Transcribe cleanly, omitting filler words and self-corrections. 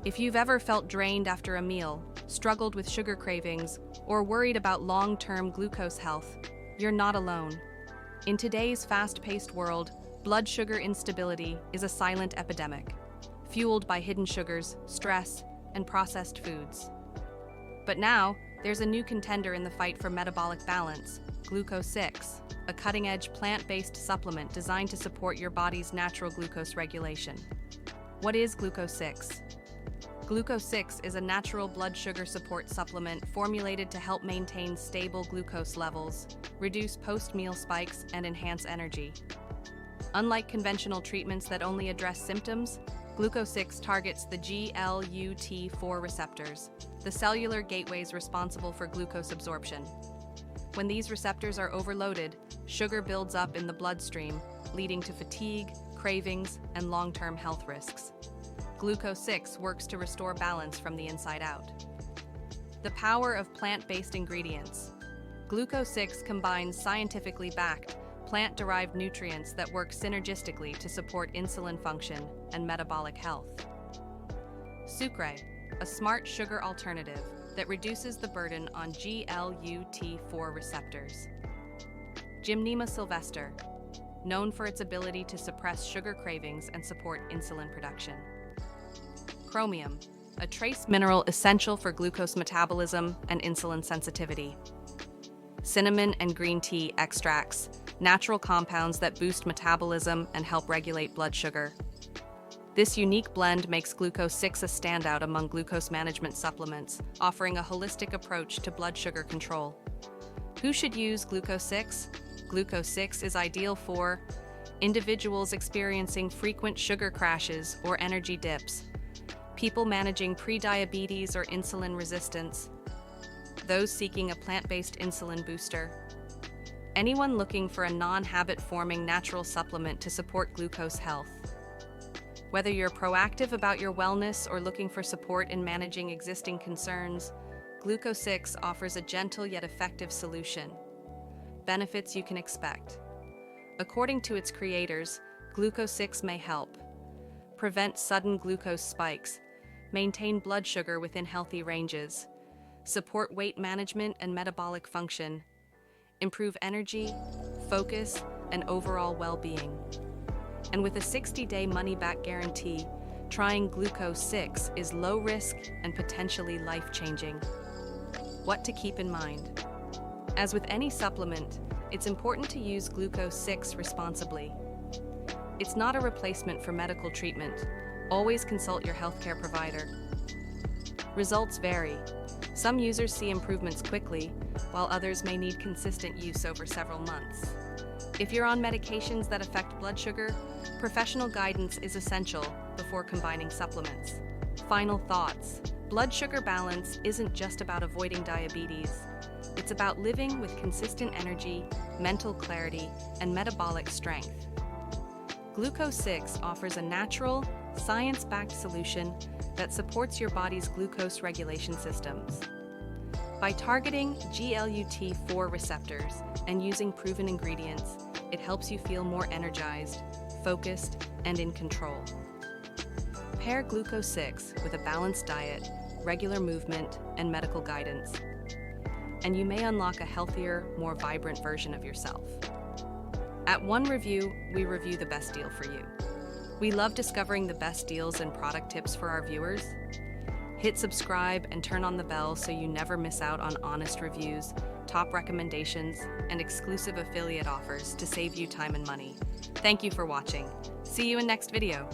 If you've ever felt drained after a meal, struggled with sugar cravings, or worried about long-term glucose health, you're not alone. In today's fast-paced world, blood sugar instability is a silent epidemic, fueled by hidden sugars, stress, and processed foods. But now, there's a new contender in the fight for metabolic balance, Gluco6, a cutting-edge plant-based supplement designed to support your body's natural glucose regulation. What is Gluco6? Gluco6 is a natural blood sugar support supplement formulated to help maintain stable glucose levels, reduce post-meal spikes, and enhance energy. Unlike conventional treatments that only address symptoms, Gluco6 targets the GLUT4 receptors, the cellular gateways responsible for glucose absorption. When these receptors are overloaded, sugar builds up in the bloodstream, leading to fatigue, cravings, and long-term health risks. Gluco6 works to restore balance from the inside out. The power of plant-based ingredients. Gluco6 combines scientifically backed, plant-derived nutrients that work synergistically to support insulin function and metabolic health. Sucre, a smart sugar alternative that reduces the burden on GLUT4 receptors. Gymnema sylvestre, known for its ability to suppress sugar cravings and support insulin production. Chromium, a trace mineral essential for glucose metabolism and insulin sensitivity. Cinnamon and green tea extracts, natural compounds that boost metabolism and help regulate blood sugar. This unique blend makes Gluco6 a standout among glucose management supplements, offering a holistic approach to blood sugar control. Who should use Gluco6? Gluco6 is ideal for individuals experiencing frequent sugar crashes or energy dips, people managing prediabetes or insulin resistance, those seeking a plant-based insulin booster, anyone looking for a non-habit-forming natural supplement to support glucose health. Whether you're proactive about your wellness or looking for support in managing existing concerns, Gluco6 offers a gentle yet effective solution. Benefits you can expect. According to its creators, Gluco6 may help prevent sudden glucose spikes, maintain blood sugar within healthy ranges, support weight management and metabolic function, improve energy, focus, and overall well-being. And with a 60-day money-back guarantee, trying Gluco6 is low-risk and potentially life-changing. What to keep in mind? As with any supplement, it's important to use Gluco6 responsibly. It's not a replacement for medical treatment. Always consult your healthcare provider. Results vary. Some users see improvements quickly, while others may need consistent use over several months. If you're on medications that affect blood sugar, professional guidance is essential before combining supplements. Final thoughts. Blood sugar balance isn't just about avoiding diabetes. It's about living with consistent energy, mental clarity, and metabolic strength. Gluco6 offers a natural, science-backed solution that supports your body's glucose regulation systems. By targeting GLUT4 receptors and using proven ingredients, it helps you feel more energized, focused, and in control. Pair Gluco6 with a balanced diet, regular movement, and medical guidance, and you may unlock a healthier, more vibrant version of yourself. At One Review, we review the best deal for you. We love discovering the best deals and product tips for our viewers. Hit subscribe and turn on the bell so you never miss out on honest reviews, top recommendations, and exclusive affiliate offers to save you time and money. Thank you for watching. See you in next video.